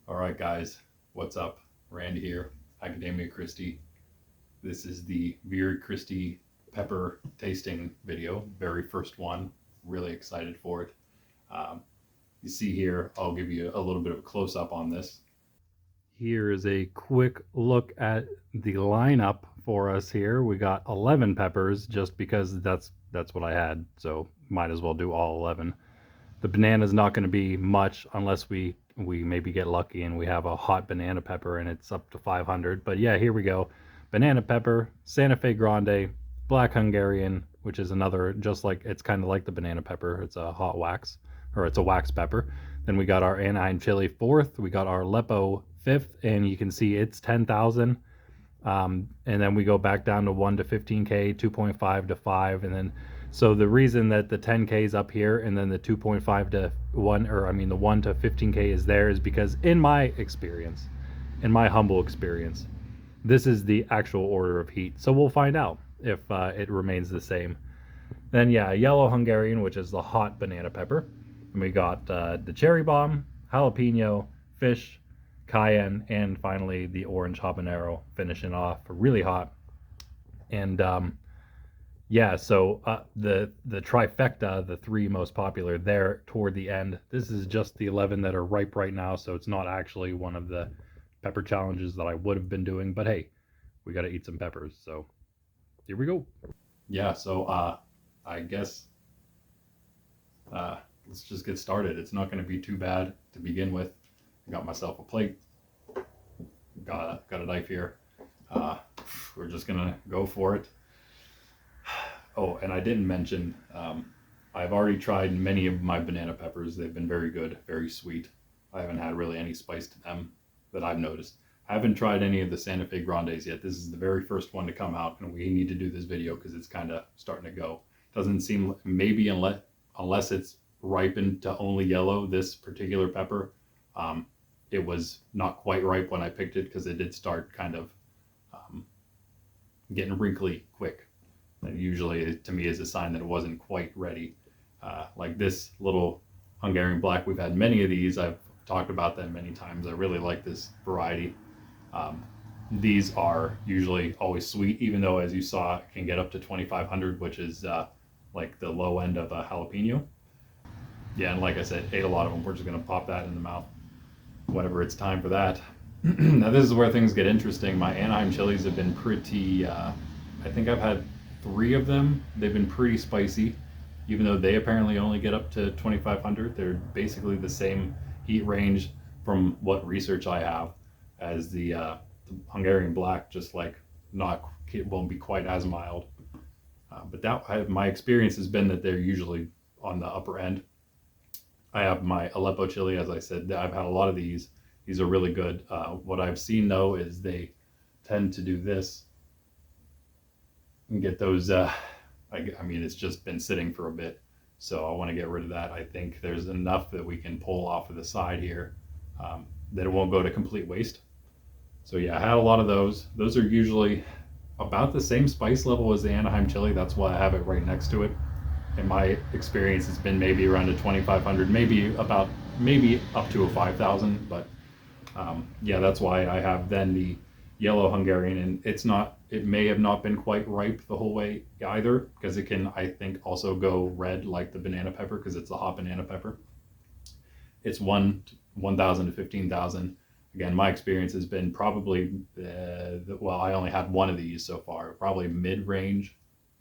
All right, guys, what's up? Randy here, Academia Christi. This is the Viri Christi pepper tasting video, very first one. Really excited for it. You see here, I'll give you a little bit of a close up on this. Here is a quick look at the lineup for us here. We got 11 peppers just because that's what I had, so might as well do all 11. The banana is not going to be much unless we maybe get lucky and we have a hot banana pepper and it's up to 500. But yeah, here we go. Banana pepper, Santa Fe Grande, Black Hungarian, which is another, just like, it's kind of like the banana pepper. It's a hot wax, or it's a wax pepper. Then we got our Anaheim Chili 4th. We got our Aleppo 5th, and you can see it's 10,000. And then we go back down to 1 to 15K, 2.5 to 5, and then so the reason that the 10K is up here and then the 2.5 to 1, or I mean the 1 to 15K is there, is because in my experience, in my humble experience, this is the actual order of heat. So we'll find out if it remains the same. Then yeah, yellow Hungarian, which is the hot banana pepper. And we got the cherry bomb, jalapeno, fish, cayenne, and finally the orange habanero finishing off really hot. And yeah, so the trifecta, the three most popular there toward the end. This is just the 11 that are ripe right now, so it's not actually one of the pepper challenges that I would have been doing. But hey, we got to eat some peppers, so here we go. Yeah, so I guess let's just get started. It's not going to be too bad to begin with. I got myself a plate, got a knife here. We're just gonna go for it. Oh, and I didn't mention, I've already tried many of my banana peppers. They've been very good, very sweet. I haven't had really any spice to them that I've noticed. I haven't tried any of the Santa Fe Grandes yet. This is the very first one to come out, and we need to do this video because it's kind of starting to go. Doesn't seem, maybe unless it's ripened to only yellow, this particular pepper, it was not quite ripe when I picked it because it did start kind of getting wrinkly quick. That usually to me is a sign that it wasn't quite ready. Like this little Hungarian Black, we've had many of these. I've talked about them many times. I really like this variety. These are usually always sweet, even though, as you saw, it can get up to 2,500, which is like the low end of a jalapeno. Yeah, and like I said, ate a lot of them. We're just gonna pop that in the mouth whenever it's time for that. Now this is where things get interesting. My Anaheim chilies have been pretty, I think I've had 3 of them. They've been pretty spicy, even though they apparently only get up to 2,500. They're basically the same heat range from what research I have as the Hungarian Black, just like it won't be quite as mild. But my experience has been that they're usually on the upper end. I have my Aleppo Chili, as I said. I've had a lot of these. These are really good. What I've seen though is they tend to do this and get those, I mean, it's just been sitting for a bit. So I want to get rid of that. I think there's enough that we can pull off of the side here that it won't go to complete waste. So yeah, I had a lot of those. Those are usually about the same spice level as the Anaheim Chili. That's why I have it right next to it. In my experience, it's been maybe around a 2,500, maybe up to a 5,000. But yeah, that's why I have then the yellow Hungarian, and it may have not been quite ripe the whole way either, because it can, I think, also go red like the banana pepper because it's a hot banana pepper. It's 1,000 to 15,000. Again, my experience has been probably, well, I only had one of these so far, probably mid-range,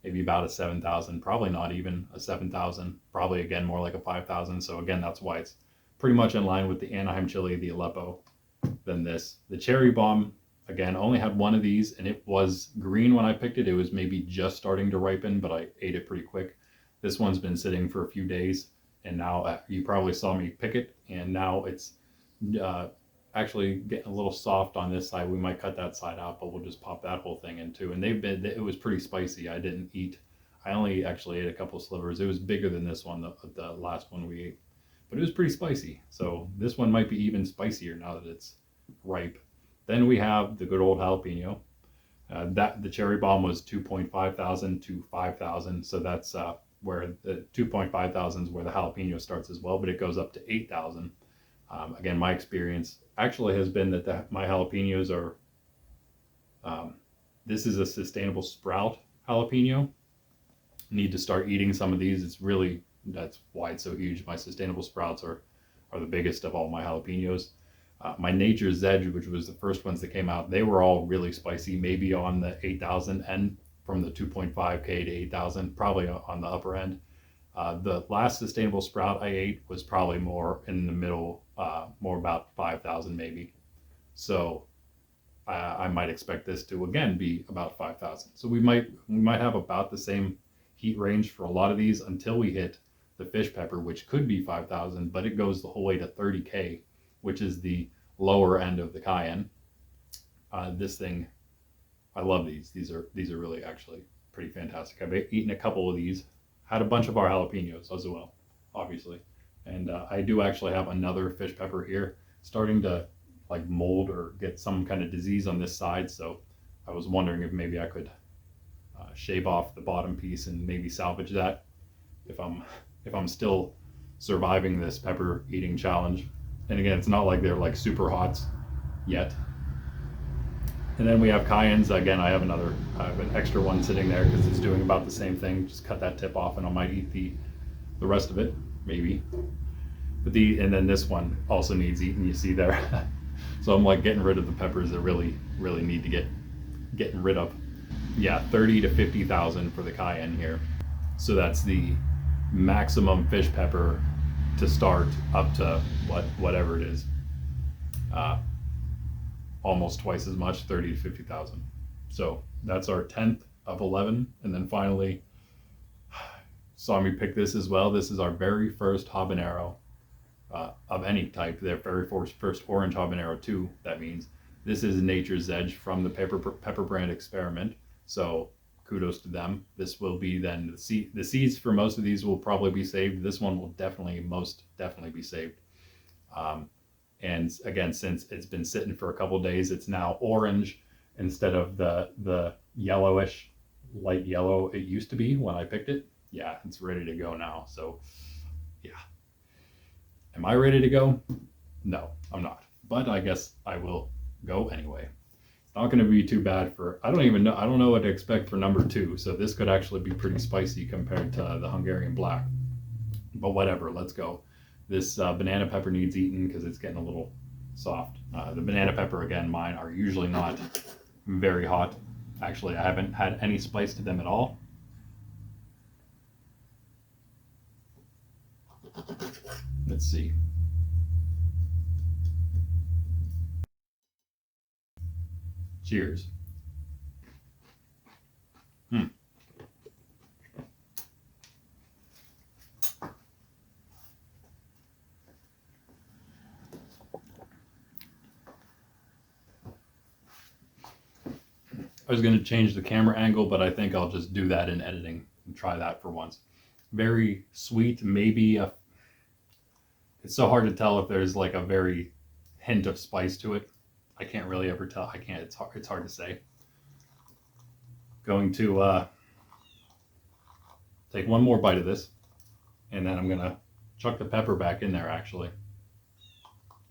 maybe about a 7,000, probably not even a 7,000, probably again more like a 5,000. So again, that's why it's pretty much in line with the Anaheim Chili, the Aleppo, than this. The cherry bomb, again, only had one of these, and it was green when I picked it. It was maybe just starting to ripen, but I ate it pretty quick. This one's been sitting for a few days, and now you probably saw me pick it, and now it's actually getting a little soft on this side. We might cut that side out, but we'll just pop that whole thing in too. And it was pretty spicy. I only actually ate a couple slivers. It was bigger than this one, the last one we ate, but it was pretty spicy. So this one might be even spicier now that it's ripe. Then we have the good old jalapeno. The cherry bomb was 2.5 thousand to 5,000. So that's where the 2.5 thousand is where the jalapeno starts as well, but it goes up to 8,000. Again, my experience actually has been that my jalapenos are, this is a sustainable sprout jalapeno. Need to start eating some of these. It's really, that's why it's so huge. My sustainable sprouts are the biggest of all my jalapenos. My Nature's Edge, which was the first ones that came out, they were all really spicy, maybe on the 8,000 end, from the 2.5K to 8,000, probably on the upper end. The last sustainable sprout I ate was probably more in the middle, more about 5,000 maybe. So I might expect this to again be about 5,000. So we might have about the same heat range for a lot of these until we hit the fish pepper, which could be 5,000, but it goes the whole way to 30K, which is the lower end of the Cayenne. This thing, I love these. These are really actually pretty fantastic. I've eaten a couple of these. Had a bunch of our jalapenos as well, obviously. And I do actually have another fish pepper here, starting to like mold or get some kind of disease on this side. So I was wondering if maybe I could shave off the bottom piece and maybe salvage that if I'm still surviving this pepper eating challenge. And again, it's not like they're like super hot yet. And then we have Cayennes. Again, I have an extra one sitting there because it's doing about the same thing. Just cut that tip off and I might eat the rest of it, maybe. But and then this one also needs eaten, you see there. So I'm like getting rid of the peppers that really need to getting rid of. Yeah, 30 to 50,000 for the Cayenne here. So that's the maximum fish pepper to start, up to whatever it is. Almost twice as much, 30 to 50,000. So that's our 10th of 11. And then finally, saw me pick this as well. This is our very first habanero of any type. Their very first orange habanero too, that means. This is Nature's Edge from the pepper brand experiment. So kudos to them. This will be then the seeds for most of these will probably be saved. This one will most definitely be saved. And again, since it's been sitting for a couple days, it's now orange instead of the yellowish, light yellow it used to be when I picked it. Yeah, it's ready to go now. So yeah. Am I ready to go? No, I'm not. But I guess I will go anyway. It's not going to be too bad for, I don't know what to expect for number 2. So this could actually be pretty spicy compared to the Hungarian Black. But whatever, let's go. This banana pepper needs eaten because it's getting a little soft. The banana pepper, again, mine are usually not very hot. Actually, I haven't had any spice to them at all. Let's see. Cheers. I was going to change the camera angle, but I think I'll just do that in editing and try that for once. Very sweet, maybe it's so hard to tell if there's like a very hint of spice to it. I can't really ever tell. It's hard to say. Going to take one more bite of this, and then I'm gonna chuck the pepper back in there actually,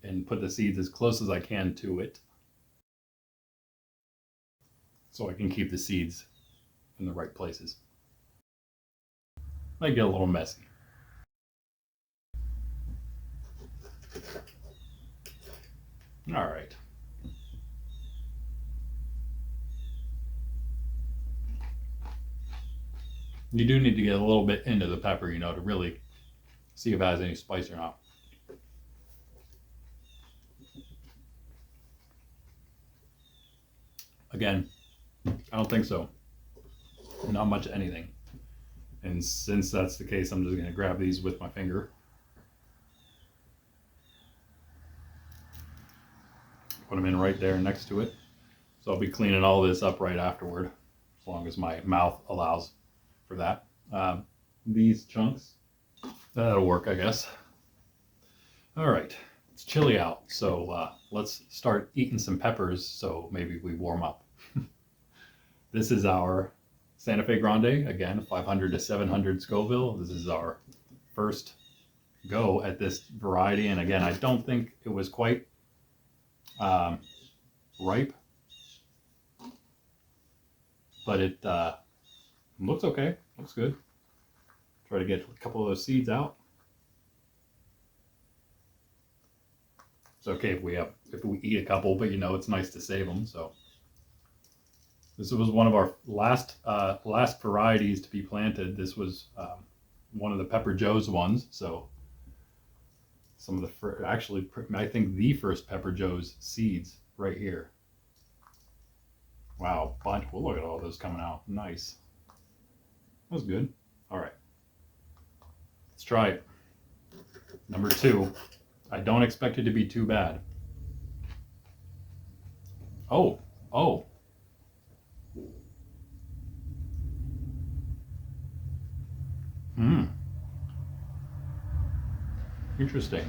and put the seeds as close as I can to it, so I can keep the seeds in the right places. Might get a little messy. All right. You do need to get a little bit into the pepper, to really see if it has any spice or not. Again, I don't think so. Not much of anything. And since that's the case, I'm just going to grab these with my finger. Put them in right there next to it. So I'll be cleaning all this up right afterward, as long as my mouth allows for that. These chunks, that'll work, I guess. All right, it's chilly out, so let's start eating some peppers so maybe we warm up. This is our Fe Grande, again, 500 to 700 Scoville. This is our first go at this variety. And again, I don't think it was quite ripe, but it looks okay. Looks good. Try to get a couple of those seeds out. It's okay if we eat a couple, but you know it's nice to save them. So this was one of our last varieties to be planted. This was one of the Pepper Joe's ones. So some of the actually I think the first Pepper Joe's seeds right here. Wow, bunch. Well, look at all those coming out. Nice. That was good. All right. Let's try it. Number 2. I don't expect it to be too bad. Oh. Interesting.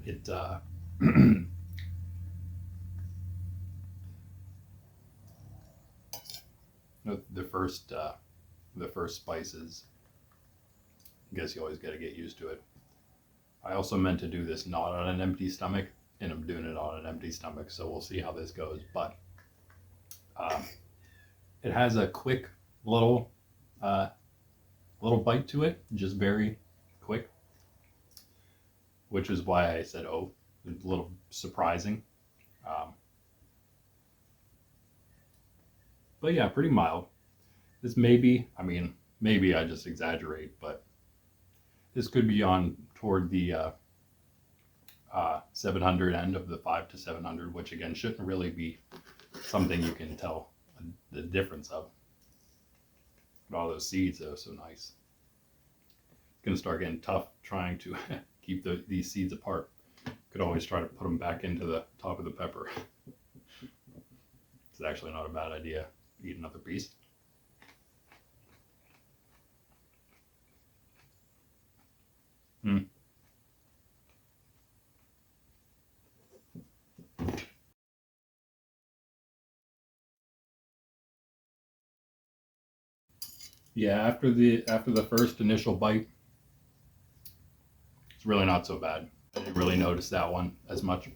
It the first spices, I guess you always got to get used to it. I also meant to do this not on an empty stomach, and I'm doing it on an empty stomach, so we'll see how this goes. But it has a quick little bite to it, just very quick, which is why I said, oh, it's a little surprising. But yeah, pretty mild. This maybe I just exaggerate, but this could be on toward the 700 end of the 5 to 700, which again shouldn't really be something you can tell the difference of. But all those seeds, though, so nice. It's gonna start getting tough trying to keep these seeds apart. Could always try to put them back into the top of the pepper. It's actually not a bad idea. Eat another piece. Yeah, after the first initial bite, it's really not so bad. I didn't really notice that one as much.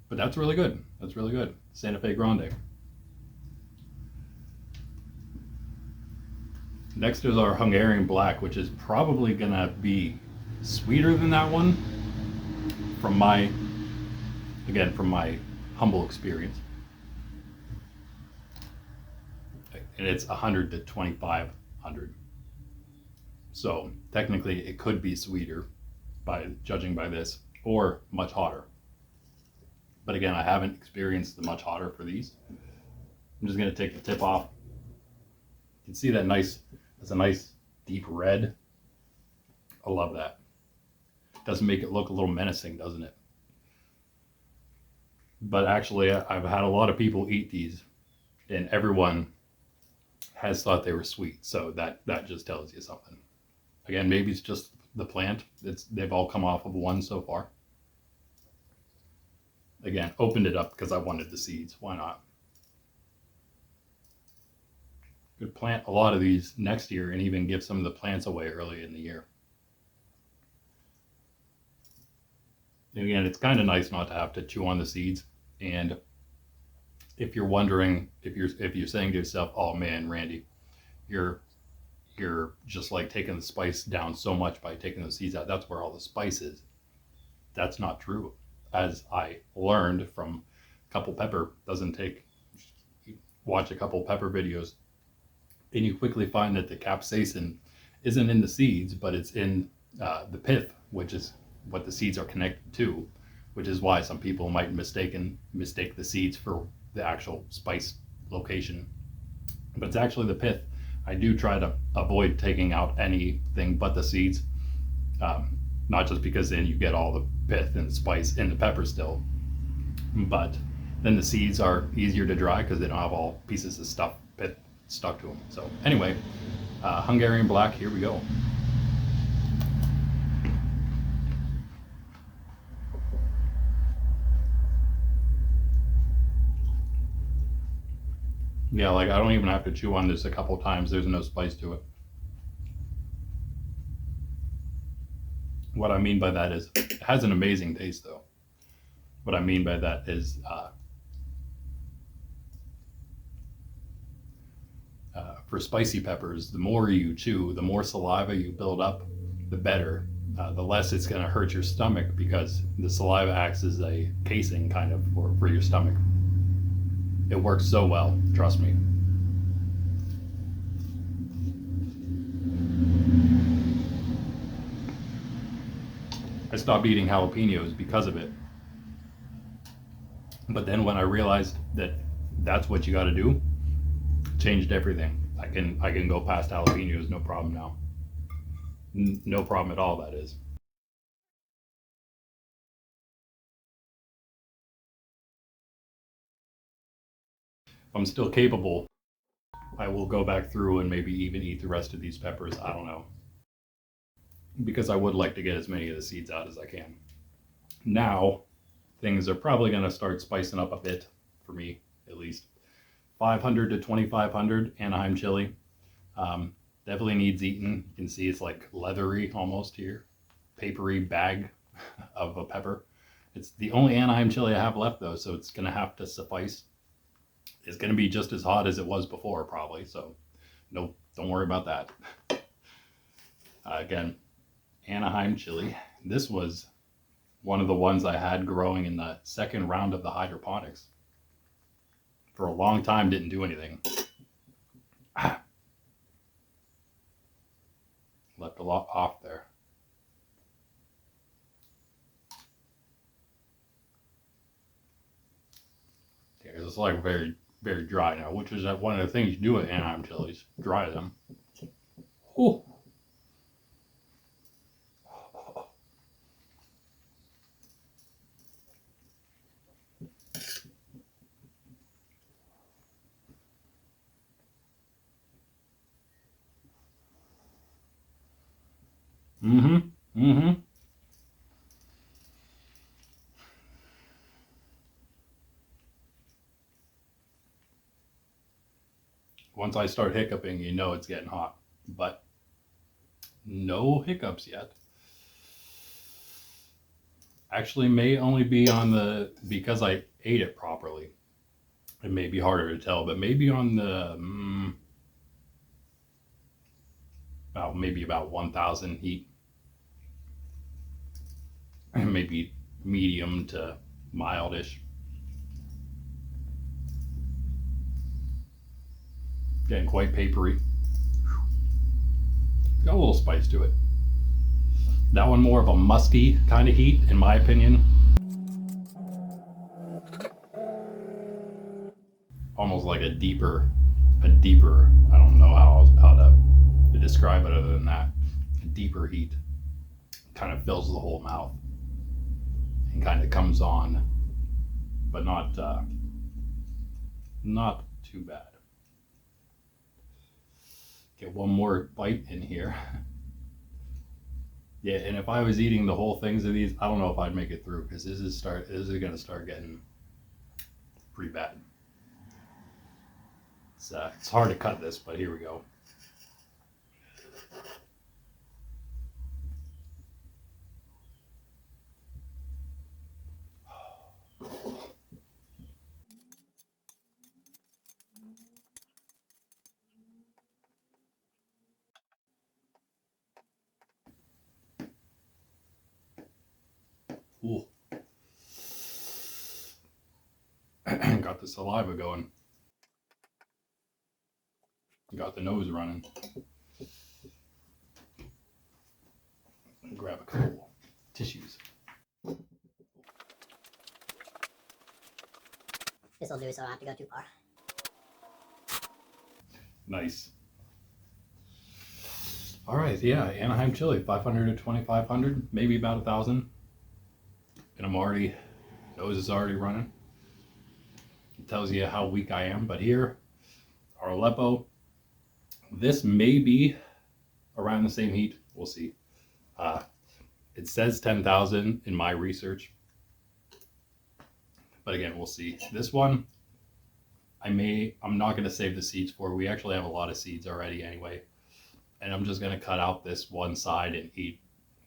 But that's really good. That's really good. Fe Grande. Next is our Hungarian Black, which is probably gonna be sweeter than that one from my humble experience. And it's 100 to 2,500. So technically it could be sweeter by judging by this, or much hotter. But again, I haven't experienced the much hotter for these. I'm just gonna take the tip off. You can see that it's a nice deep red. I love that. Doesn't make it look a little menacing, doesn't it? But actually, I've had a lot of people eat these, and everyone has thought they were sweet. So that just tells you something. Again, maybe it's just the plant. They've all come off of one so far. Again, opened it up because I wanted the seeds. Why not? Could plant a lot of these next year and even give some of the plants away early in the year. And again, it's kind of nice not to have to chew on the seeds. And if you're wondering, if you're saying to yourself, "Oh man, Randy, you're just like taking the spice down so much by taking those seeds out. That's where all the spice is." That's not true. As I learned from a couple pepper, watch a couple pepper videos, and you quickly find that the capsaicin isn't in the seeds, but it's in the pith, which is what the seeds are connected to, which is why some people might mistake the seeds for the actual spice location. But it's actually the pith. I do try to avoid taking out anything but the seeds, not just because then you get all the pith and spice in the pepper still, but then the seeds are easier to dry because they don't have all pieces of pith stuck to them. So anyway, Hungarian Black, here we go. Yeah, like I don't even have to chew on this a couple times. There's no spice to it. What I mean by that is it has an amazing taste though. What I mean by that is for spicy peppers, the more you chew, the more saliva you build up, the better. The less it's going to hurt your stomach because the saliva acts as a casing kind of for your stomach. It works so well, trust me. I stopped eating jalapenos because of it. But then when I realized that that's what you got to do, changed everything. I can go past jalapenos, no problem now. No problem at all, that is. If I'm still capable, I will go back through and maybe even eat the rest of these peppers. I don't know. Because I would like to get as many of the seeds out as I can. Now, things are probably going to start spicing up a bit, for me at least. 500 to 2500 Anaheim Chili. Definitely needs eaten. You can see it's like leathery almost here. Papery bag of a pepper. It's the only Anaheim Chili I have left though, so it's going to have to suffice. It's going to be just as hot as it was before probably, so no, don't worry about that. Again, Anaheim Chili. This was one of the ones I had growing in the second round of the hydroponics. For a long time, didn't do anything. Left a lot off there. Yeah, it's like very, very dry now, which is one of the things you do with Anaheim chilies, dry them. Ooh. Mm-hmm. Mm-hmm. Once I start hiccuping, you know it's getting hot. But no hiccups yet. Actually, may only be on the, because I ate it properly. It may be harder to tell, but maybe on the, maybe about 1000 heat. Maybe medium to mildish. Getting quite papery. Got a little spice to it. That one more of a musky kind of heat, in my opinion. Almost like a deeper, I don't know how to describe it other than that. A deeper heat kind of fills the whole mouth and kind of comes on, but not too bad. Get one more bite in here. Yeah, and if I was eating the whole things of these, I don't know if I'd make it through because this is going to start getting pretty bad. It's hard to cut this, but here we go. Ooh. Got the saliva going. Got the nose running. Grab a couple tissues. This will do so I don't have to go too far. Nice. All right, yeah, Anaheim Chili, 500 to 2,500, maybe about 1,000. And I'm already, nose is already running. It tells you how weak I am. But here, our Aleppo, this may be around the same heat. We'll see. It says 10,000 in my research. But again, we'll see. This one, I'm not going to save the seeds for. We actually have a lot of seeds already anyway. And I'm just going to cut out this one side and eat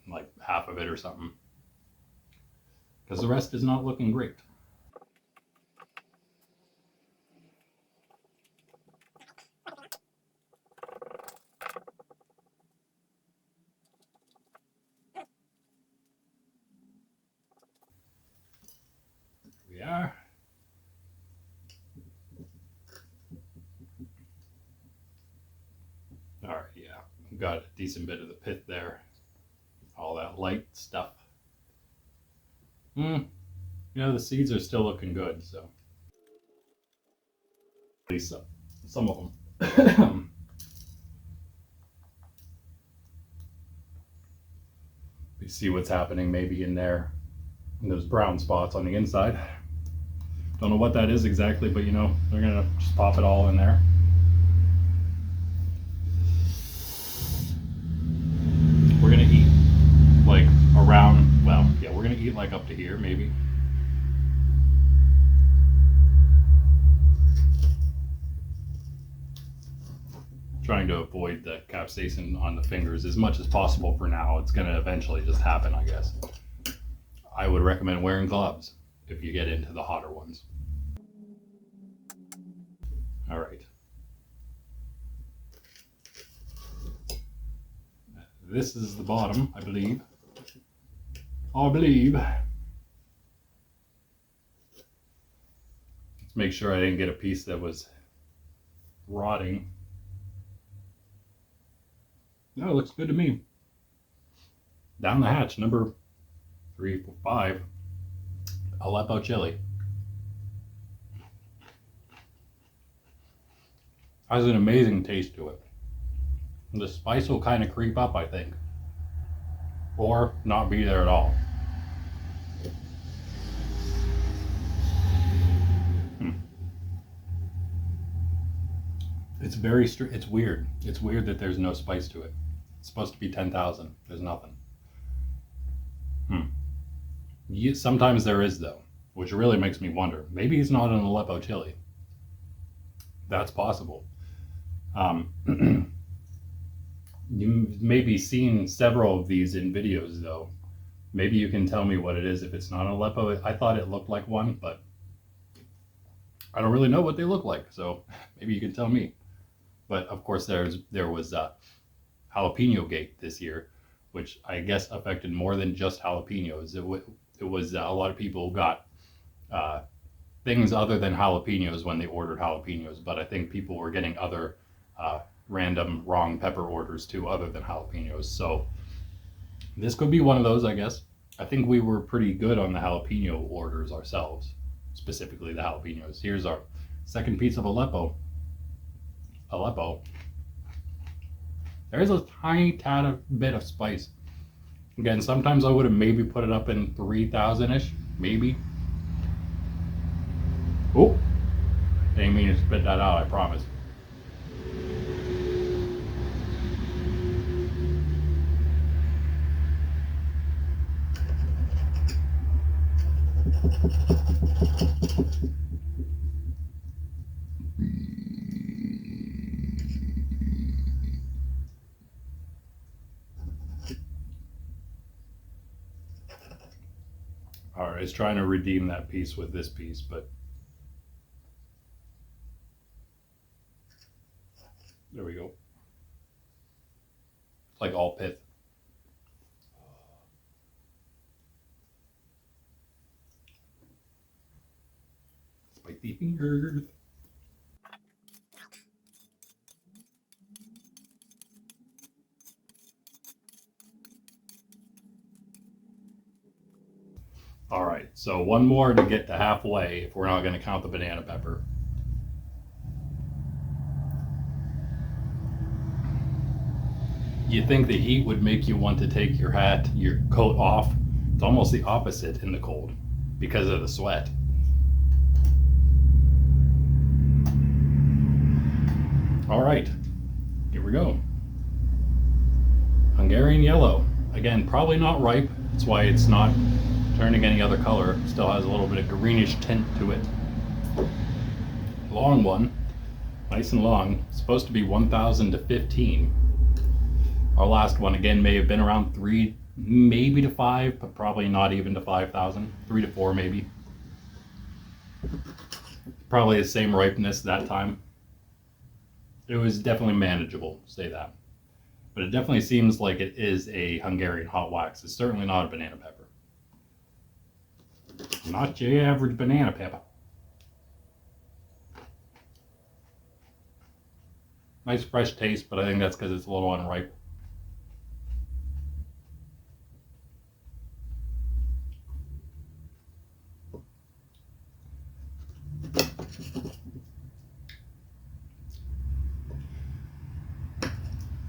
like half of it or something. Because the rest is not looking great. Here we are. All right, yeah, got a decent bit of the pith there. All that light stuff. You know, the seeds are still looking good, so. At least some of them. We see what's happening maybe in there, in those brown spots on the inside. Don't know what that is exactly, but you know, they're gonna just pop it all in there. We're gonna eat like around, well, yeah, we're gonna eat like up to here maybe. Trying to avoid the capsaicin on the fingers as much as possible for now. It's gonna eventually just happen, I guess. I would recommend wearing gloves if you get into the hotter ones. All right. This is the bottom, I believe. I believe. Let's make sure I didn't get a piece that was rotting. No, it looks good to me. Down the hatch, number 3, 4, 5, Aleppo Chili. Has an amazing taste to it. The spice will kind of creep up, I think, or not be there at all. It's very it's weird. It's weird that there's no spice to it. It's supposed to be 10,000. There's nothing. Sometimes there is though, which really makes me wonder. Maybe he's not an Aleppo chili. That's possible. You maybe seen several of these in videos though. Maybe you can tell me what it is if it's not Aleppo. I thought it looked like one, but I don't really know what they look like. So maybe you can tell me. But of course there was jalapeno gate this year, which I guess affected more than just jalapenos. It was a lot of people got things other than jalapenos when they ordered jalapenos, but I think people were getting other random wrong pepper orders too other than jalapenos. So this could be one of those, I guess. I think we were pretty good on the jalapeno orders ourselves, specifically the jalapenos. Here's our second piece of Aleppo. There's a tiny tad of bit of spice. Again, sometimes I would have maybe put it up in 3,000-ish, maybe. Oh, didn't mean to spit that out, I promise. All right, it's trying to redeem that piece with this piece, but there we go. It's like all pith. Spicy fingers. All right, so one more to get to halfway if we're not going to count the banana pepper. You think the heat would make you want to take your coat off? It's almost the opposite in the cold because of the sweat. All right, here we go. Hungarian Yellow. Again, probably not ripe. That's why it's not turning any other color. Still has a little bit of greenish tint to it. Long one, nice and long. It's supposed to be 1,000 to 15. Our last one again may have been around 3, maybe to 5, but probably not even to 5,000. 3 to 4 maybe. Probably the same ripeness that time. It was definitely manageable, say that. But it definitely seems like it is a Hungarian hot wax. It's certainly not a banana pepper. Not your average banana pepper. Nice fresh taste, but I think that's because it's a little unripe.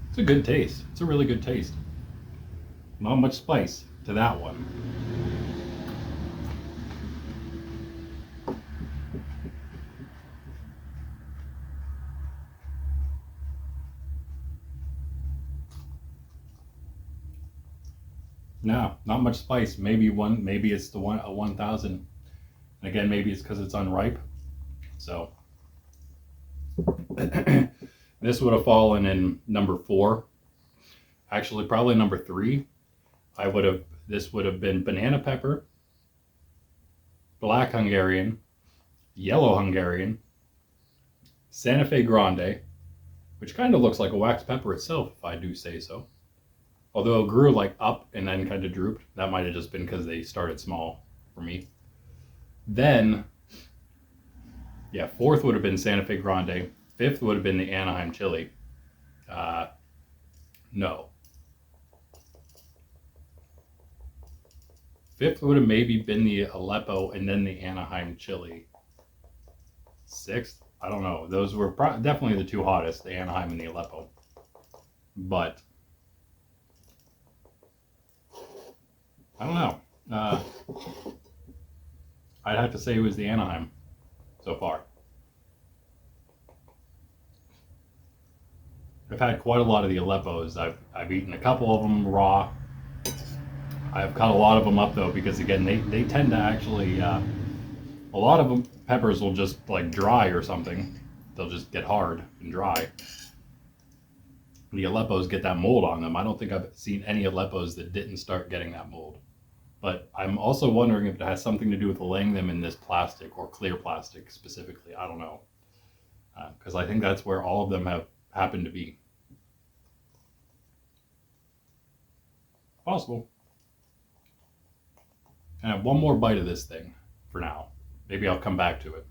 It's a good taste. It's a really good taste. Not much spice to that one. No, not much spice. Maybe it's the 1,000. And again, maybe it's because it's unripe. So this would have fallen in number 4. Actually, probably number 3. This would have been banana pepper, black Hungarian, yellow Hungarian, Santa Fe Grande, which kind of looks like a wax pepper itself, if I do say so. Although it grew like up and then kind of drooped. That might have just been because they started small for me. Then, yeah, 4th would have been Santa Fe Grande. 5th would have been the Anaheim Chili. No. 5th would have maybe been the Aleppo and then the Anaheim Chili. 6th, I don't know. Those were definitely the 2 hottest, the Anaheim and the Aleppo. But I don't know. I'd have to say it was the Anaheim so far. I've had quite a lot of the Aleppos. I've eaten a couple of them raw. I've cut a lot of them up though because again they tend to actually a lot of them peppers will just like dry or something. They'll just get hard and dry. The Aleppos get that mold on them. I don't think I've seen any Aleppos that didn't start getting that mold. But I'm also wondering if it has something to do with laying them in this plastic or clear plastic specifically. I don't know. Because I think that's where all of them have happened to be. Possible. And I have one more bite of this thing for now. Maybe I'll come back to it.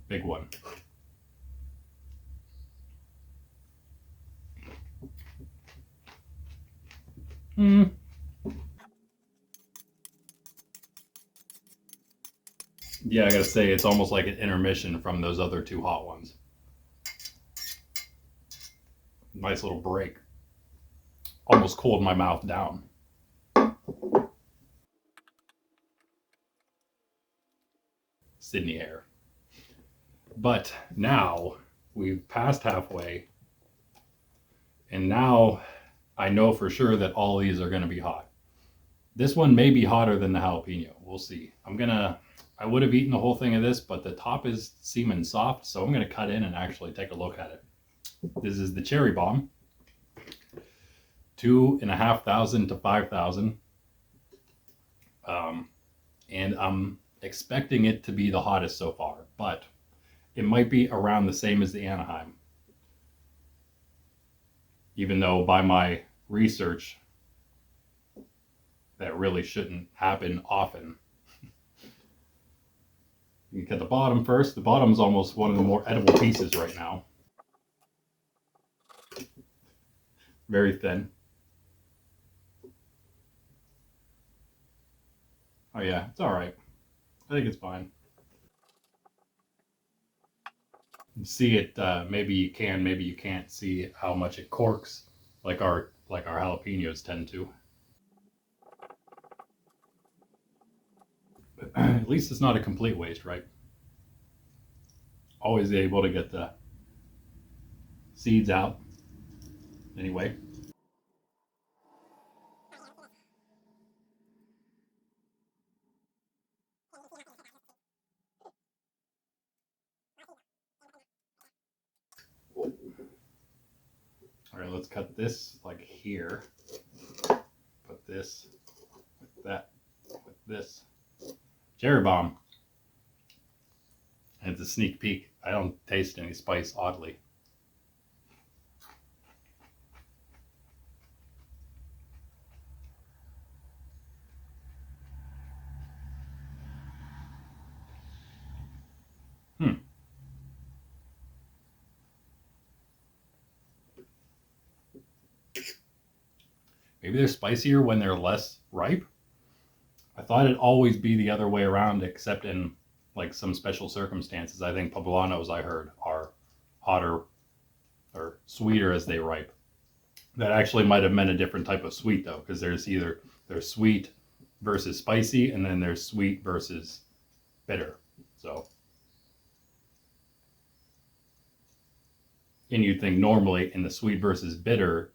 Big one. Yeah, I gotta say, it's almost like an intermission from those other 2 hot ones. Nice little break. Almost cooled my mouth down. Sydney hair. But now we've passed halfway, and now I know for sure that all these are going to be hot. This one may be hotter than the jalapeno. We'll see. I would have eaten the whole thing of this, but the top is seeming soft, so I'm going to cut in and actually take a look at it. This is the cherry bomb. 2,500 to 5,000. And I'm expecting it to be the hottest so far, but it might be around the same as the Anaheim. Even though by my research, that really shouldn't happen often. You cut the bottom first. The bottom's almost one of the more edible pieces right now. Very thin. Oh yeah, it's all right. I think it's fine. See it, maybe you can, maybe you can't see how much it corks, like our jalapenos tend to. But at least it's not a complete waste, right? Always able to get the seeds out. Anyway. let's cut this like here. Put this with that, with this. Cherry bomb. And it's a sneak peek. I don't taste any spice, oddly. Maybe they're spicier when they're less ripe. I thought it'd always be the other way around, except in like some special circumstances. I think poblanos, I heard, are hotter or sweeter as they ripe. That actually might have meant a different type of sweet though, because there's sweet versus spicy, and then there's sweet versus bitter. So, and you'd think normally in the sweet versus bitter,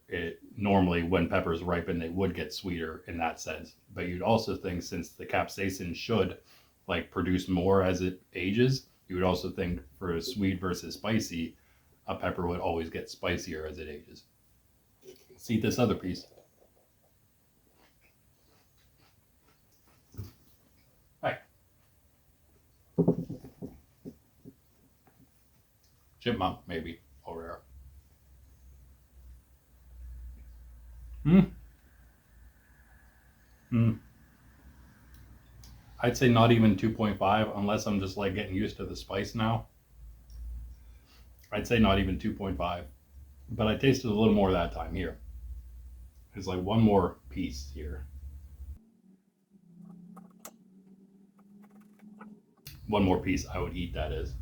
normally when peppers ripen, they would get sweeter in that sense. But you'd also think, since the capsaicin should like produce more as it ages, you would also think for a sweet versus spicy, a pepper would always get spicier as it ages. Let's eat this other piece. Hi. Chipmunk, maybe, over there. I'd say not even 2.5, unless I'm just like getting used to the spice now. I'd say not even 2.5, but I tasted a little more that time. Here. There's like one more piece here. One more piece I would eat, that is.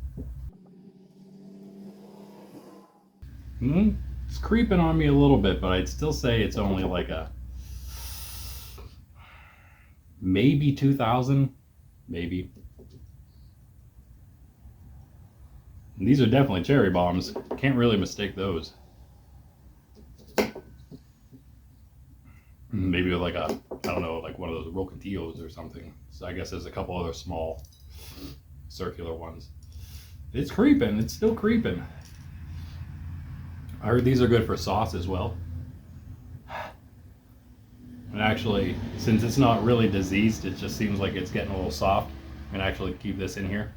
It's creeping on me a little bit, but I'd still say it's only like a maybe 2,000, maybe. And these are definitely cherry bombs. Can't really mistake those. Maybe like a, I don't know, like one of those rocatillos or something. So I guess there's a couple other small circular ones. It's creeping. It's still creeping. I heard these are good for sauce as well. And actually, since it's not really diseased, it just seems like it's getting a little soft. I'm gonna actually keep this in here.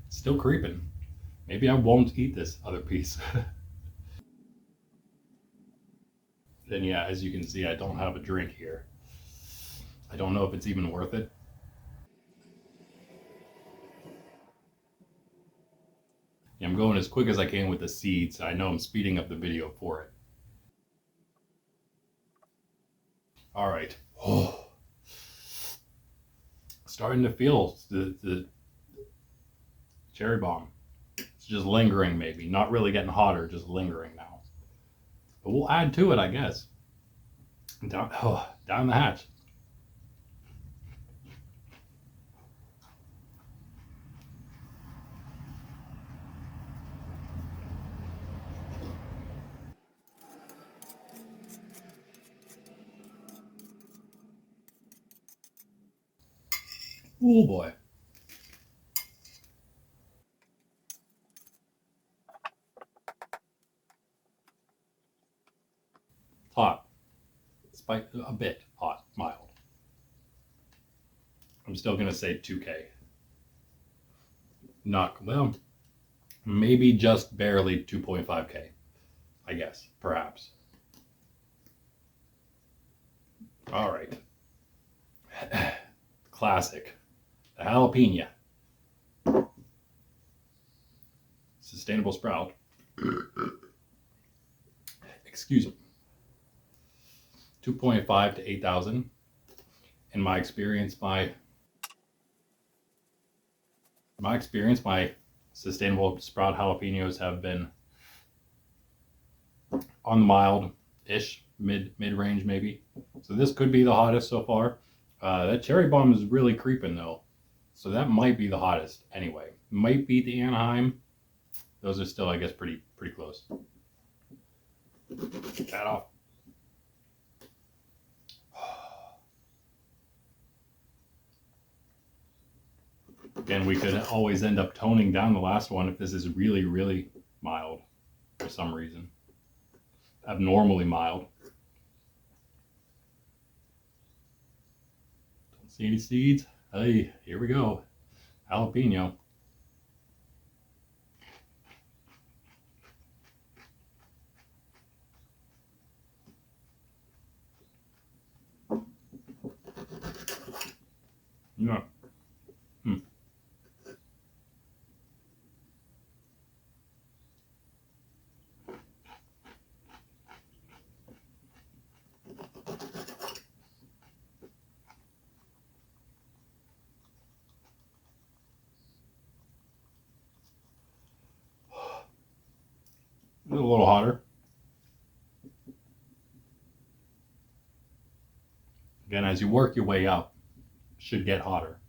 Still creeping. Maybe I won't eat this other piece. Then yeah, as you can see, I don't have a drink here. I don't know if it's even worth it. Yeah, I'm going as quick as I can with the seeds. I know I'm speeding up the video for it. All right. Oh. Starting to feel the cherry bomb. It's just lingering, maybe. Not really getting hotter, just lingering now. But we'll add to it, I guess. Down the hatch. Oh boy. Hot. A bit hot, mild. I'm still gonna say 2K. Not, well, maybe just barely 2.5K, I guess, perhaps. All right. Classic. The jalapeno. Sustainable sprout. Excuse me. 2.5 to 8,000. In my experience, my sustainable sprout jalapenos have been on the mild-ish, mid-range maybe. So this could be the hottest so far. That cherry bomb is really creeping though. So that might be the hottest anyway. Might beat the Anaheim. Those are still, I guess, pretty close. Get that off. Again, we could always end up toning down the last one if this is really, really mild for some reason. Abnormally mild. Don't see any seeds. Hey, here we go. Jalapeno. Yeah. A little hotter. Again, as you work your way up, it should get hotter.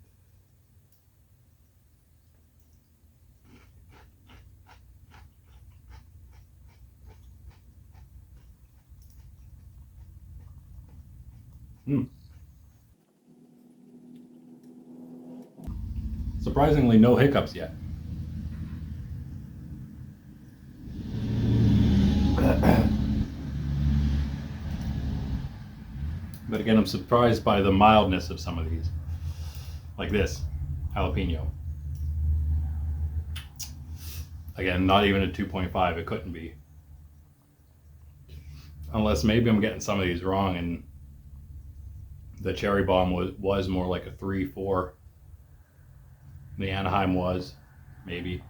Surprisingly, no hiccups yet. But again, I'm surprised by the mildness of some of these. Like this, jalapeno. Again, not even a 2.5, it couldn't be. Unless maybe I'm getting some of these wrong and the cherry bomb was more like a 3, 4. The Anaheim was, maybe.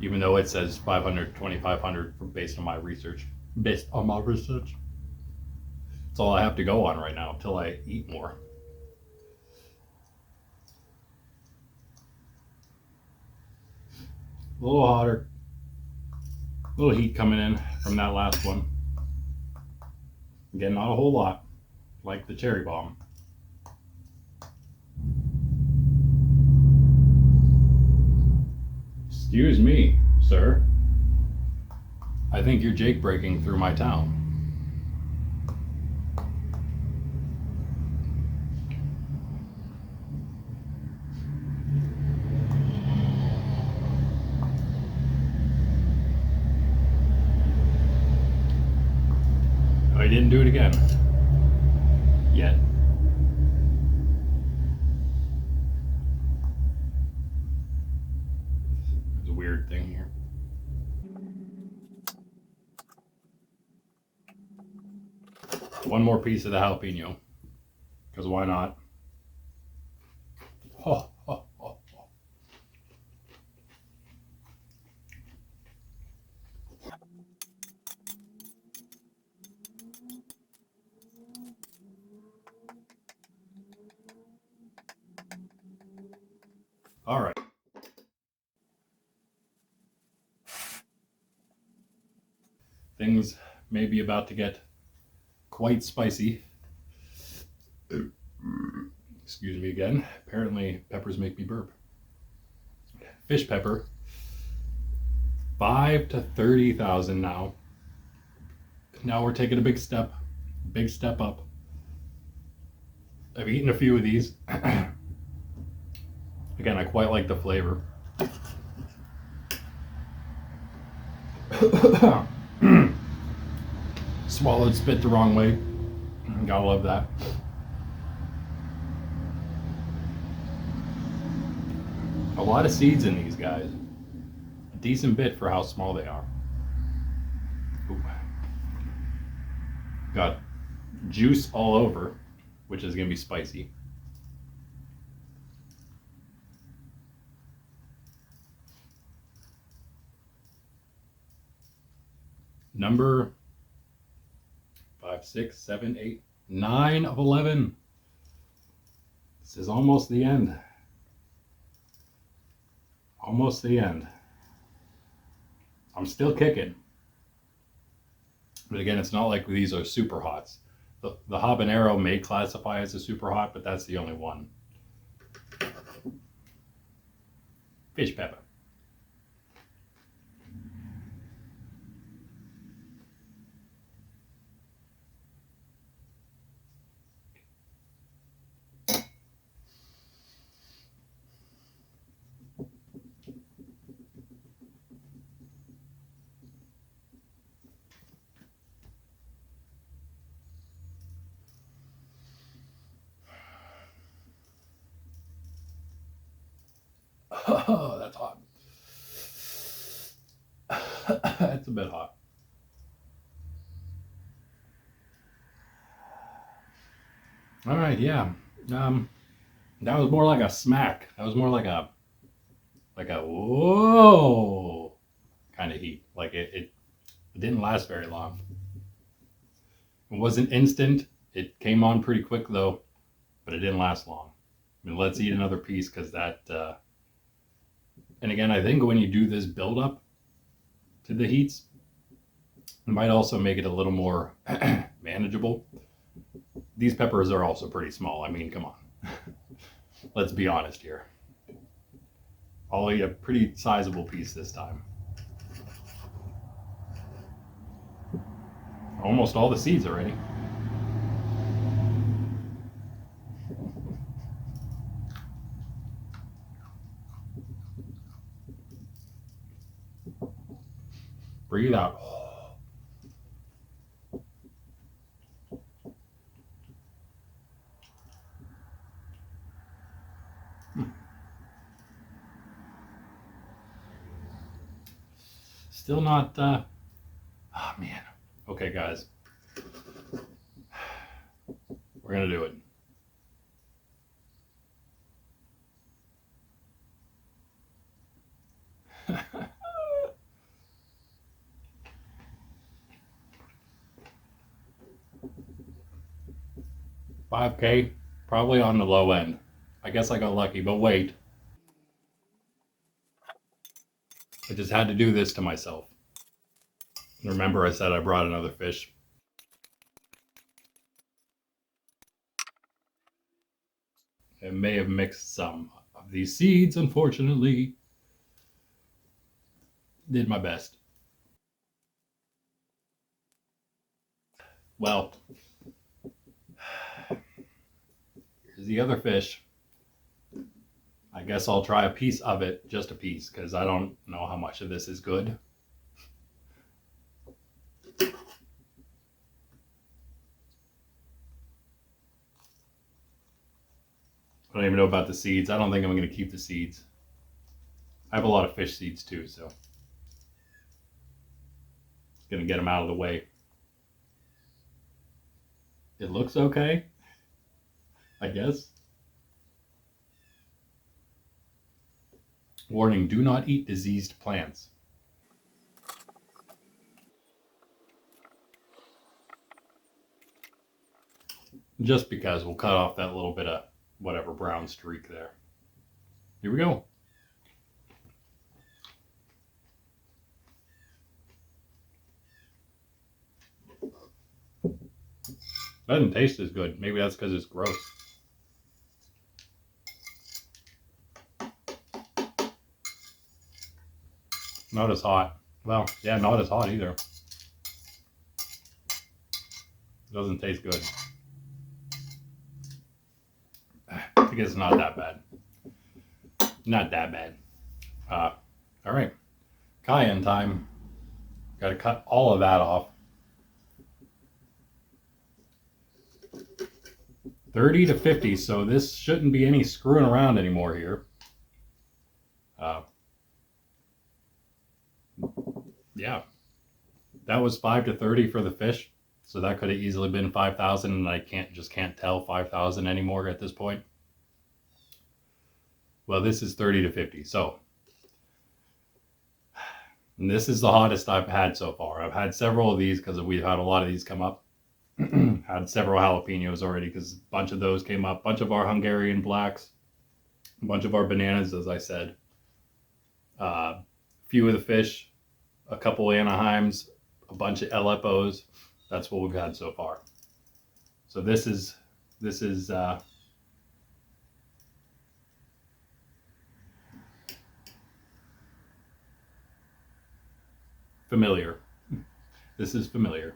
Even though it says 500, 2,500 based on my research. Based on my research. That's all I have to go on right now until I eat more. A little hotter. A little heat coming in from that last one. Again, not a whole lot, like the cherry bomb. Excuse me, sir. I think you're jake breaking through my town. I didn't do it again. Yet. There's a weird thing here. One more piece of the jalapeno. Because why not? Oh, oh, oh, oh. All right. Things may be about to get quite spicy. Excuse me again. Apparently peppers make me burp. Fish pepper. 5 to 30,000 now. Now we're taking a big step up. I've eaten a few of these. Again, I quite like the flavor. Swallowed spit the wrong way. Gotta love that. A lot of seeds in these guys. A decent bit for how small they are. Ooh. Got juice all over, which is gonna be spicy. Number 5, 6, 7, 8, 9 of 11. This is almost the end. Almost the end. I'm still kicking. But again, it's not like these are super hots. The habanero may classify as a super hot, but that's the only one. Fish pepper. Oh, that's hot. That's a bit hot. All right, yeah. That was more like a smack. That was more like a whoa kind of heat. Like it didn't last very long. It wasn't instant. It came on pretty quick though, but it didn't last long. I mean, let's eat another piece because that. And again, I think when you do this build up to the heats, it might also make it a little more manageable. These peppers are also pretty small. I mean, come on. Let's be honest here. I'll eat a pretty sizable piece this time. Almost all the seeds already. Breathe out. Still not, oh man. Okay, guys. We're going to do it. $5K, probably on the low end. I guess I got lucky, but wait. I just had to do this to myself. Remember I said I brought another fish. I may have mixed some of these seeds, unfortunately. Did my best. Well, here's the other fish. I guess I'll try a piece of it, just a piece, because I don't know how much of this is good. I don't even know about the seeds. I don't think I'm going to keep the seeds. I have a lot of fish seeds too, so going to get them out of the way. It looks okay, I guess. Warning, do not eat diseased plants. Just because we'll cut off that little bit of whatever brown streak there. Here we go. Doesn't taste as good. Maybe that's because it's gross. Not as hot. Well, yeah, not as hot either. Doesn't taste good. I think it's not that bad. Not that bad. All right. Cayenne time. Got to cut all of that off. 30 to 50, so this shouldn't be any screwing around anymore here. Yeah, that was 5 to 30 for the fish, so that could have easily been 5,000, and I can't tell 5,000 anymore at this point. Well, this is 30 to 50, so and this is the hottest I've had so far. I've had several of these because we've had a lot of these come up. Had several jalapenos already because a bunch of those came up. A bunch of our Hungarian Blacks, a bunch of our bananas, as I said. A few of the fish, a couple Anaheims, a bunch of Aleppos. That's what we've had so far. So this is familiar. This is familiar.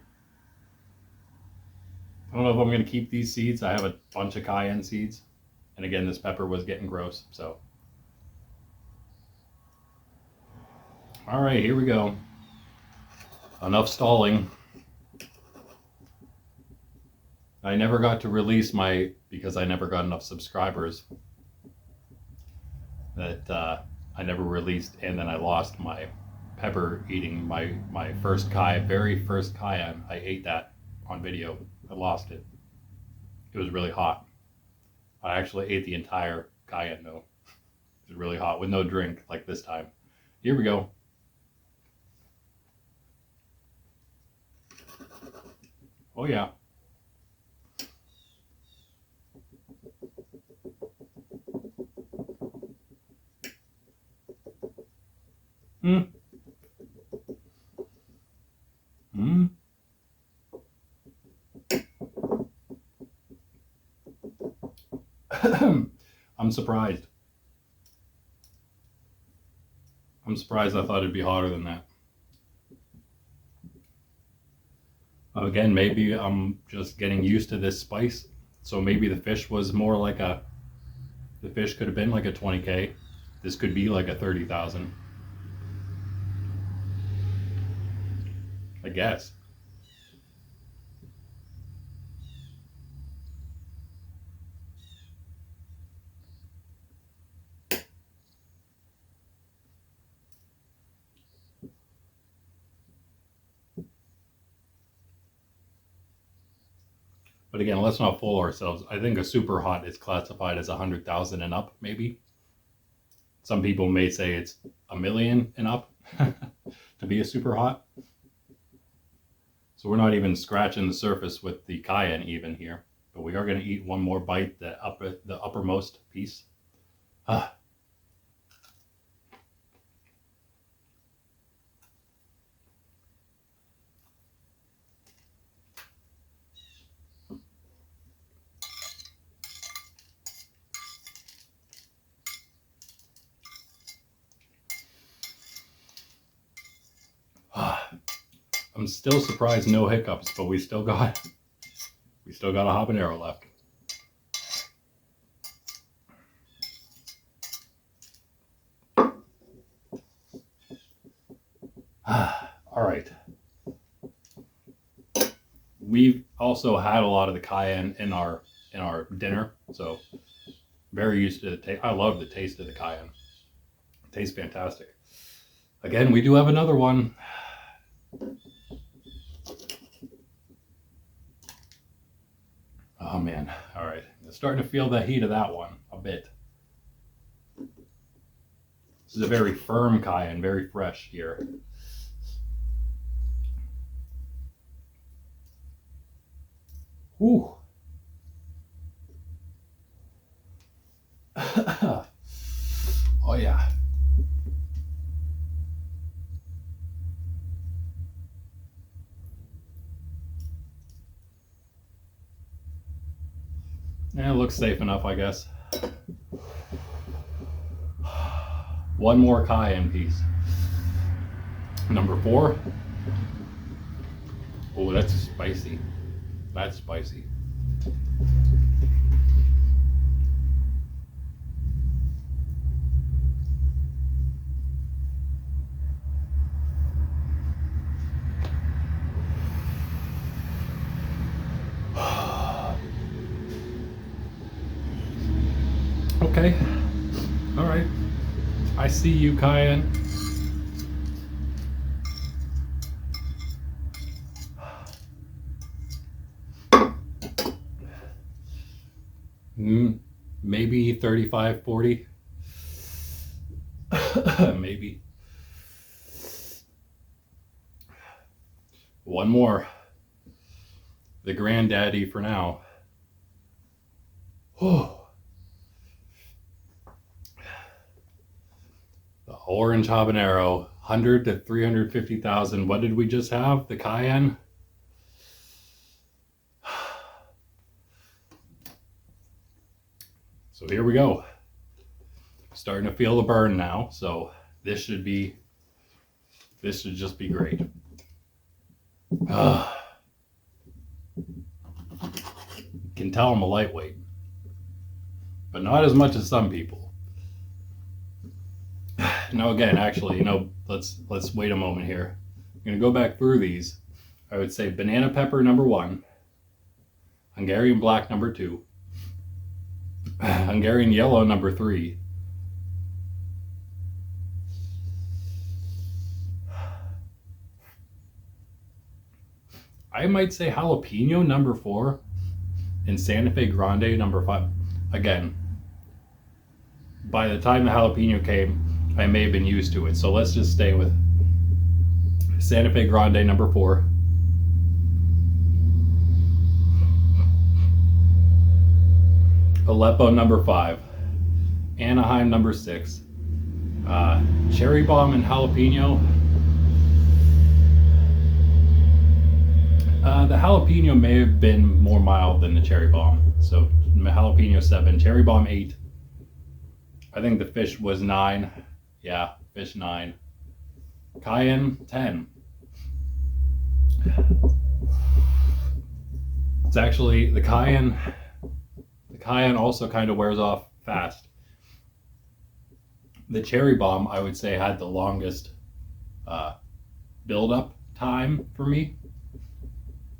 I don't know if I'm going to keep these seeds. I have a bunch of cayenne seeds. And again, this pepper was getting gross. So, all right, here we go. Enough stalling. I never got to release because I never got enough subscribers, that I never released, and then I lost my pepper eating my first very first cayenne. I ate that on video. I lost it. It was really hot. I actually ate the entire cayenne though. It was really hot with no drink like this time. Here we go. Oh yeah. Mm. Mm. I'm surprised. I'm surprised. I thought it'd be hotter than that. Again, maybe I'm just getting used to this spice. So maybe the fish was more like the fish could have been like a 20K. This could be like a 30,000. I guess. But again, let's not fool ourselves. I think a super hot is classified as 100,000 and up, maybe. Some people may say it's 1,000,000 and up to be a super hot. So we're not even scratching the surface with the cayenne even here. But we are going to eat one more bite, the uppermost piece. Ah. I'm still surprised no hiccups, but we still got a habanero left. All right. We've also had a lot of the cayenne in our dinner, so very used to the taste. I love the taste of the cayenne. It tastes fantastic. Again, we do have another one. Oh man, all right. I'm starting to feel the heat of that one a bit. This is a very firm cayenne, very fresh here. Ooh. Oh yeah. Yeah, it looks safe enough, I guess. One more cayenne piece. Number 4. Oh, that's spicy. That's spicy. Okay. All right. I see you, cayenne. Maybe 35, 40. Maybe. One more. The granddaddy for now. Oh. The orange habanero, 100 to 350,000. What did we just have? The cayenne? So here we go. Starting to feel the burn now, so this should just be great. Can tell I'm a lightweight, but not as much as some people. Now again, actually, let's wait a moment here. I'm gonna go back through these. I would say banana pepper number 1, Hungarian Black number 2, Hungarian Yellow number 3, I might say jalapeno number 4 and Santa Fe Grande number 5. Again, by the time the jalapeno came, I may have been used to it. So let's just stay with Santa Fe Grande number 4. Aleppo number 5. Anaheim number 6. Cherry bomb and jalapeno. The jalapeno may have been more mild than the cherry bomb. So jalapeno 7, cherry bomb 8. I think the fish was 9. Yeah, fish 9. Cayenne 10. It's actually the Cayenne also kind of wears off fast. The cherry bomb, I would say, had the longest build-up time for me.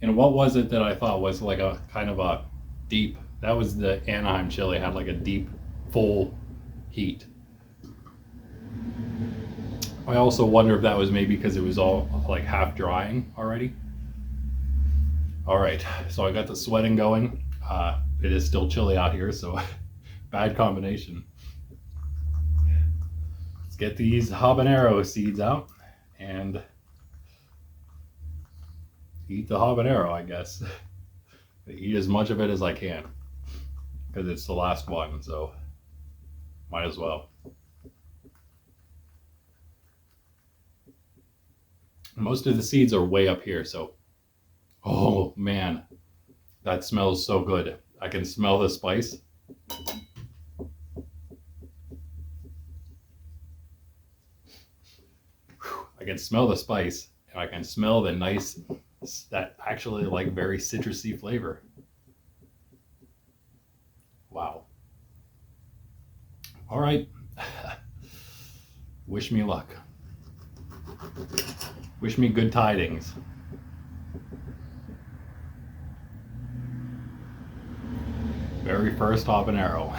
And what was it that I thought was like a kind of a deep? That was the Anaheim Chili, had like a deep, full heat. I also wonder if that was maybe because it was all like half drying already. All right, so I got the sweating going. It is still chilly out here, so bad combination. Let's get these habanero seeds out and eat the habanero, I guess. Eat as much of it as I can because it's the last one, so might as well. Most of the seeds are way up here, so oh man, that smells so good. I can smell the spice. I can smell the spice, and I can smell the nice, that actually like very citrusy flavor. Wow. All right. Wish me luck. Wish me good tidings. Very first habanero.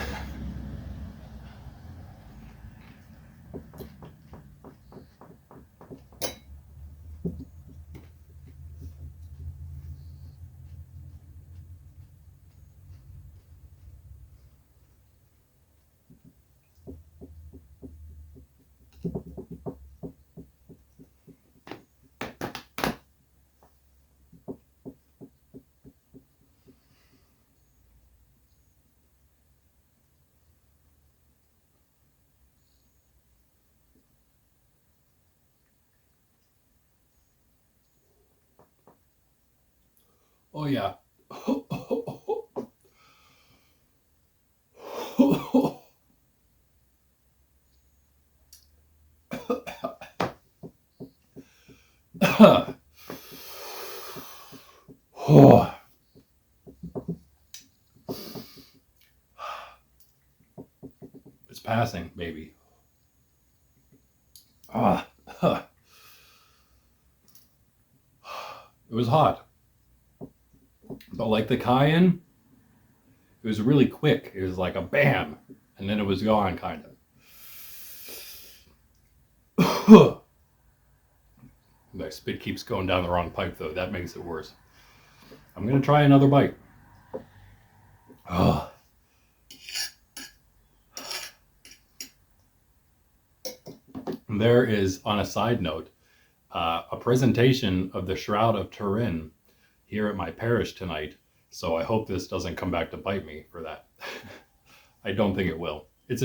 Oh yeah. It's passing, baby. It was hot. But like the Cayenne, it was really quick. It was like a bam, and then it was gone, kind of. My spit keeps going down the wrong pipe, though. That makes it worse. I'm going to try another bite. Oh. There is, on a side note, a presentation of the Shroud of Turin here at my parish tonight. So I hope this doesn't come back to bite me for that. I don't think it will. It's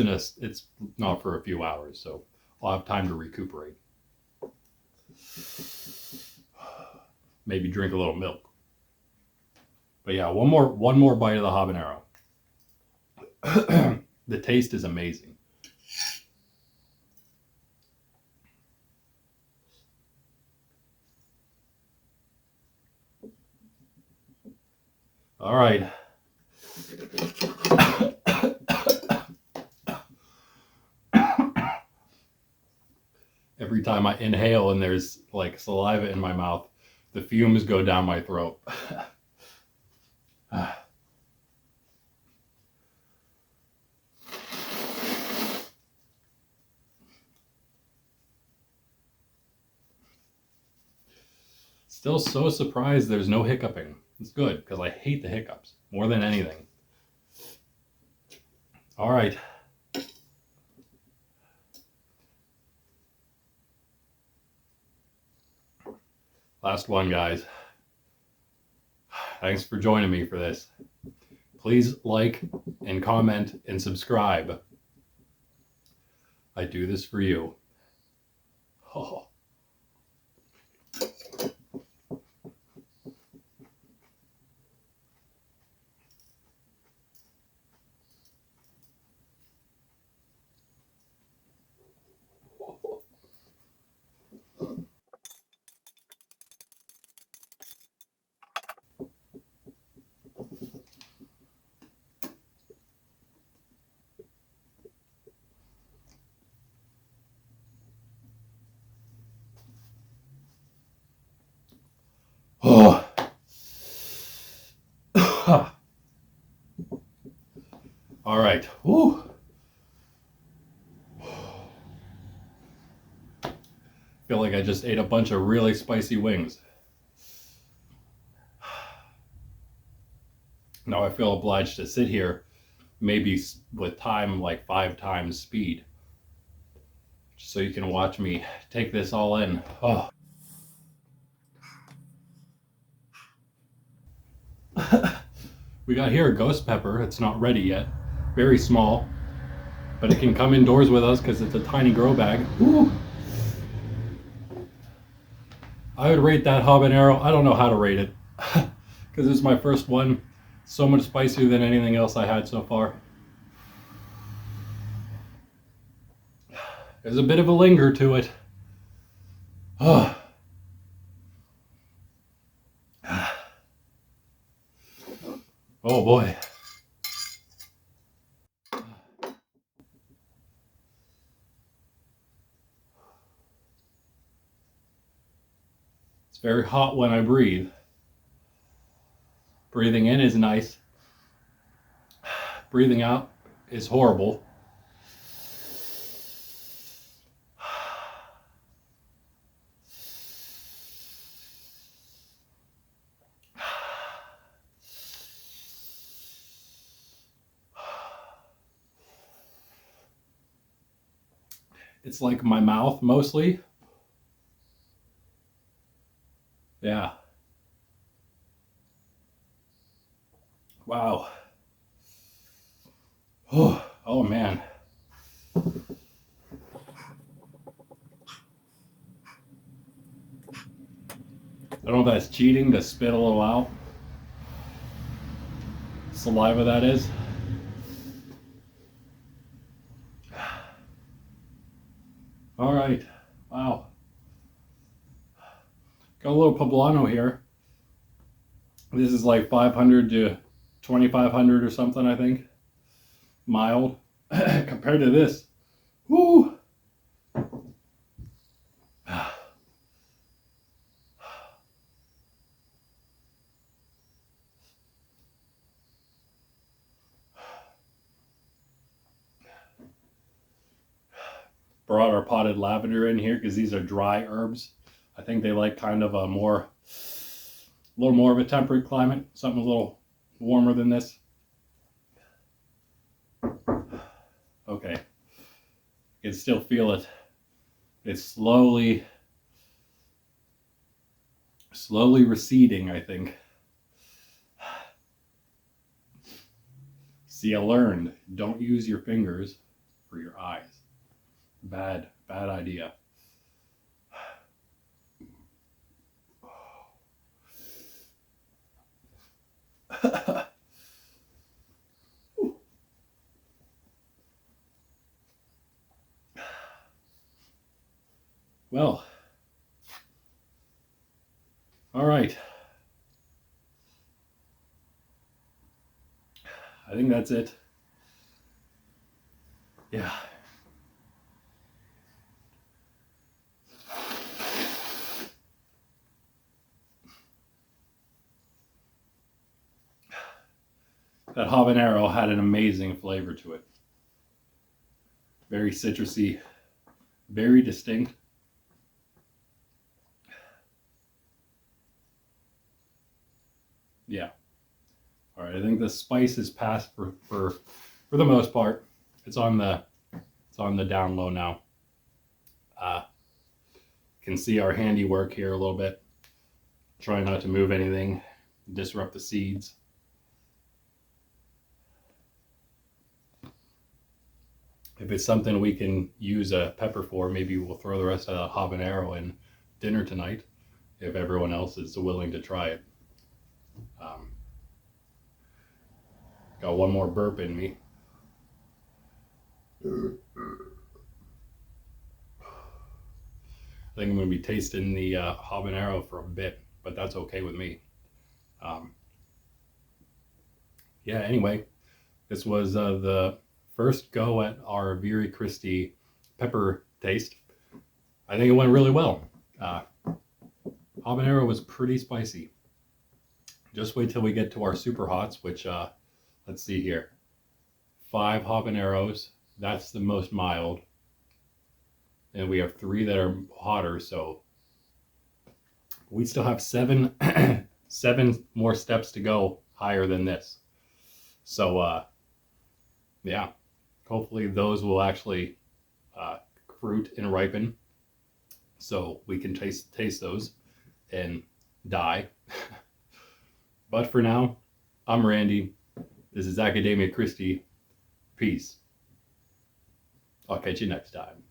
not for a few hours, so I'll have time to recuperate. Maybe drink a little milk. But yeah, one more bite of the habanero. The taste is amazing. All right. Every time I inhale and there's like saliva in my mouth, the fumes go down my throat. It's Still so surprised there's no hiccuping. It's good, because I hate the hiccups more than anything. All right. Last one, guys. Thanks for joining me for this. Please like and comment and subscribe. I do this for you. Oh. Oh. All right. Woo. Feel like I just ate a bunch of really spicy wings. Now I feel obliged to sit here, maybe with time like 5 times speed, just so you can watch me take this all in. Oh. We got here a ghost pepper. It's not ready yet. Very small, but it can come indoors with us because it's a tiny grow bag. Woo. I would rate that habanero. I don't know how to rate it because it's my first one. So much spicier than anything else I had so far. There's a bit of a linger to it. Oh. Oh boy. It's very hot when I breathe. Breathing in is nice. Breathing out is horrible. It's like my mouth mostly. Yeah. Wow. Oh man. I don't know if that's cheating to spit a little out. Saliva, that is. All right. Wow. Got a little poblano here. This is like 500 to 2,500 or something, I think. Mild compared to this. Woo! Brought our potted lavender in here because these are dry herbs. I think they like kind of a little more of a temperate climate, something a little warmer than this. Okay, you can still feel it. It's slowly receding, I think. See, I learned, don't use your fingers for your eyes. Bad idea. Well, all right. I think that's it. Yeah. That habanero had an amazing flavor to it. Very citrusy, very distinct. All right, I think the spice is passed for the most part. It's on the down low now. Can see our handiwork here a little bit. Try not to move anything, disrupt the seeds. If it's something we can use a pepper for, maybe we'll throw the rest of the habanero in dinner tonight, if everyone else is willing to try it. Got one more burp in me. I think I'm going to be tasting the habanero for a bit, but that's okay with me. Yeah, anyway, this was the first go at our Viri Christi pepper taste. I think it went really well. Habanero was pretty spicy. Just wait till we get to our super hots, which, let's see here. 5 habaneros, that's the most mild. And we have 3 that are hotter, so we still have 7 more steps to go higher than this. So, yeah, hopefully those will actually fruit and ripen, so we can taste those and die. But for now, I'm Randy. This is Academia Christi. Peace. I'll catch you next time.